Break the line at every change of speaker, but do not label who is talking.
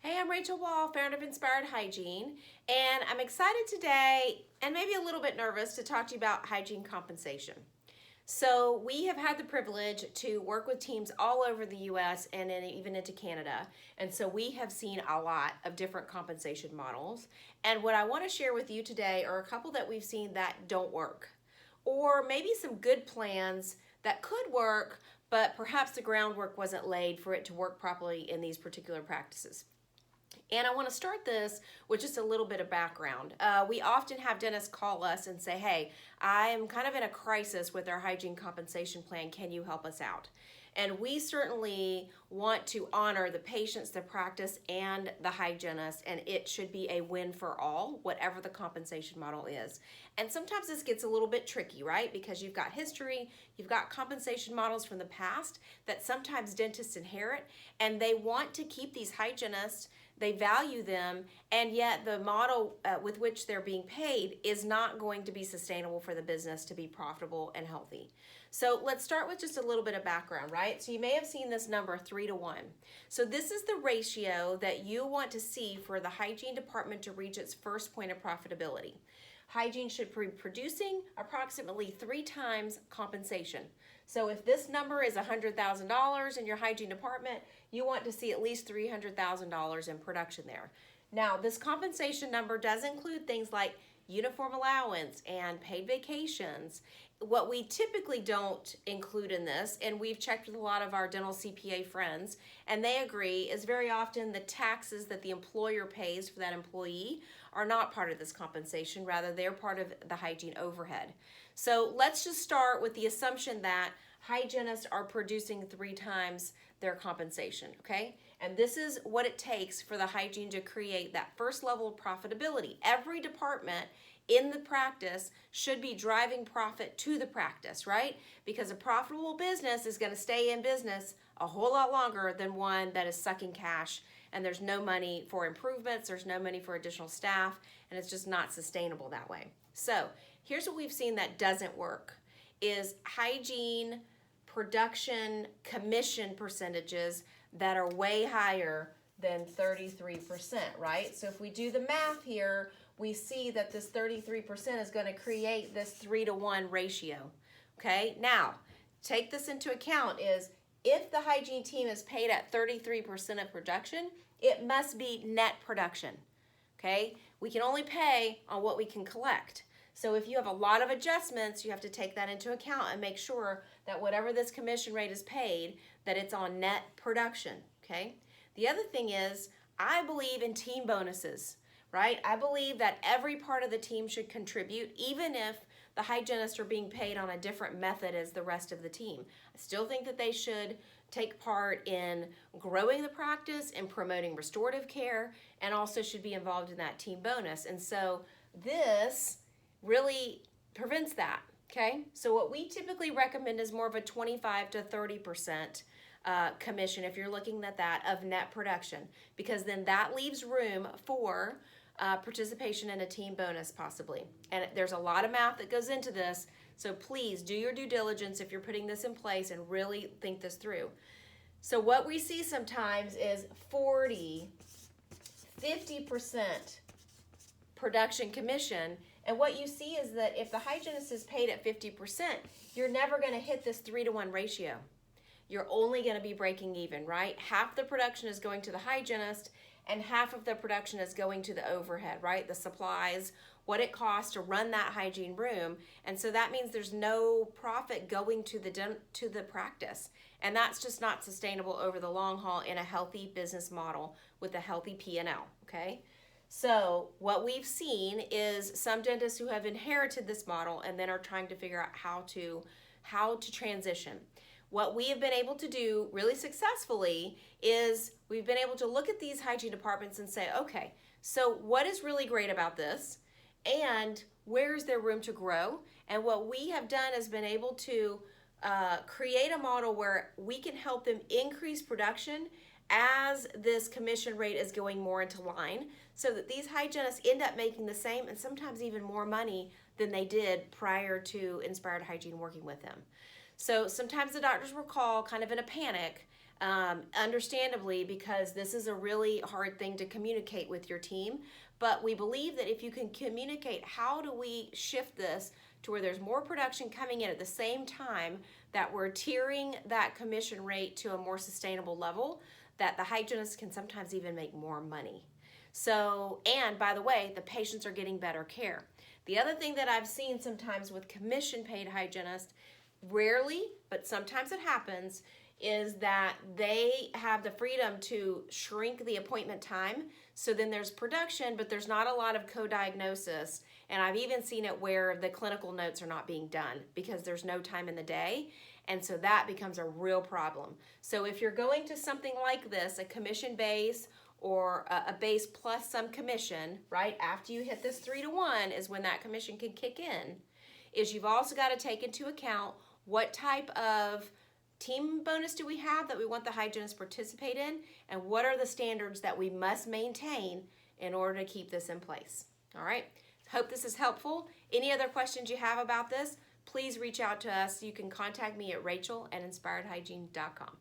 Hey, I'm Rachel Wall, founder of Inspired Hygiene, and I'm excited today and maybe a little bit nervous to talk to you about hygiene compensation. So, we have had the privilege to work with teams all over the US and even into Canada, and so we have seen a lot of different compensation models. And what I want to share with you today are a couple that we've seen that don't work, or maybe some good plans that could work, but perhaps the groundwork wasn't laid for it to work properly in these particular practices. And I want to start this with just a little bit of background. We often have dentists call us and say, hey, I'm kind of in a crisis with our hygiene compensation plan. Can you help us out? And we certainly want to honor the patients, the practice, and the hygienist, and it should be a win for all, whatever the compensation model is. And sometimes this gets a little bit tricky, right? Because you've got history, you've got compensation models from the past that sometimes dentists inherit, and they want to keep these hygienists, they value them, and yet the model with which they're being paid is not going to be sustainable for the business to be profitable and healthy. So let's start with just a little bit of background, right? So you may have seen this number 3-to-1. So this is the ratio that you want to see for the hygiene department to reach its first point of profitability. Hygiene should be producing approximately 3 times compensation. So if this number is $100,000 in your hygiene department, you want to see at least $300,000 in production there. Now, this compensation number does include things like uniform allowance and paid vacations. What we typically don't include in this, and we've checked with a lot of our dental CPA friends, and they agree, is very often the taxes that the employer pays for that employee are not part of this compensation. Rather, they're part of the hygiene overhead. So let's just start with the assumption that hygienists are producing 3 times their compensation, okay? And this is what it takes for the hygiene to create that first level of profitability. Every department in the practice should be driving profit to the practice, right? Because a profitable business is going to stay in business a whole lot longer than one that is sucking cash and there's no money for improvements, there's no money for additional staff, and it's just not sustainable that way. So here's what we've seen that doesn't work is hygiene production commission percentages that are way higher than 33%, right? So if we do the math here, we see that this 33% is going to create this 3-to-1 ratio, okay? Now, take this into account is if the hygiene team is paid at 33% of production, it must be net production, okay? We can only pay on what we can collect. So if you have a lot of adjustments, you have to take that into account and make sure that whatever this commission rate is paid, that it's on net production, okay? The other thing is, I believe in team bonuses, right? I believe that every part of the team should contribute, even if the hygienists are being paid on a different method as the rest of the team. I still think that they should take part in growing the practice and promoting restorative care, and also should be involved in that team bonus. And so this really prevents that, okay? So what we typically recommend is more of a 25 to 30% commission if you're looking at that of net production, because then that leaves room for participation in a team bonus possibly. And there's a lot of math that goes into this, so please do your due diligence if you're putting this in place and really think this through. So what we see sometimes is 40, 50% production commission. And what you see is that if the hygienist is paid at 50%, you're never going to hit this 3-to-1 ratio. You're only going to be breaking even, right? Half the production is going to the hygienist and half of the production is going to the overhead, right? The supplies, what it costs to run that hygiene room. And so that means there's no profit going to the practice. And that's just not sustainable over the long haul in a healthy business model with a healthy P&L, okay? So what we've seen is some dentists who have inherited this model and then are trying to figure out how to transition. What we have been able to do really successfully is we've been able to look at these hygiene departments and say, okay, so what is really great about this and where is there room to grow? And what we have done is been able to create a model where we can help them increase production as this commission rate is going more into line, so that these hygienists end up making the same and sometimes even more money than they did prior to Inspired Hygiene working with them. So sometimes the doctors will call kind of in a panic, understandably, because this is a really hard thing to communicate with your team. But we believe that if you can communicate, how do we shift this to where there's more production coming in at the same time, that we're tiering that commission rate to a more sustainable level, that the hygienists can sometimes even make more money. So, and by the way, the patients are getting better care. The other thing that I've seen sometimes with commission paid hygienists, rarely, but sometimes it happens, is that they have the freedom to shrink the appointment time. So then there's production, but there's not a lot of co-diagnosis. And I've even seen it where the clinical notes are not being done because there's no time in the day. And so that becomes a real problem. So if you're going to something like this, a commission base or a base plus some commission, right, after you hit this 3-to-1 is when that commission can kick in, is you've also got to take into account what type of team bonus do we have that we want the hygienist to participate in, and what are the standards that we must maintain in order to keep this in place. All right, hope this is helpful. Any other questions you have about this, please reach out to us. You can contact me at rachel@inspiredhygiene.com.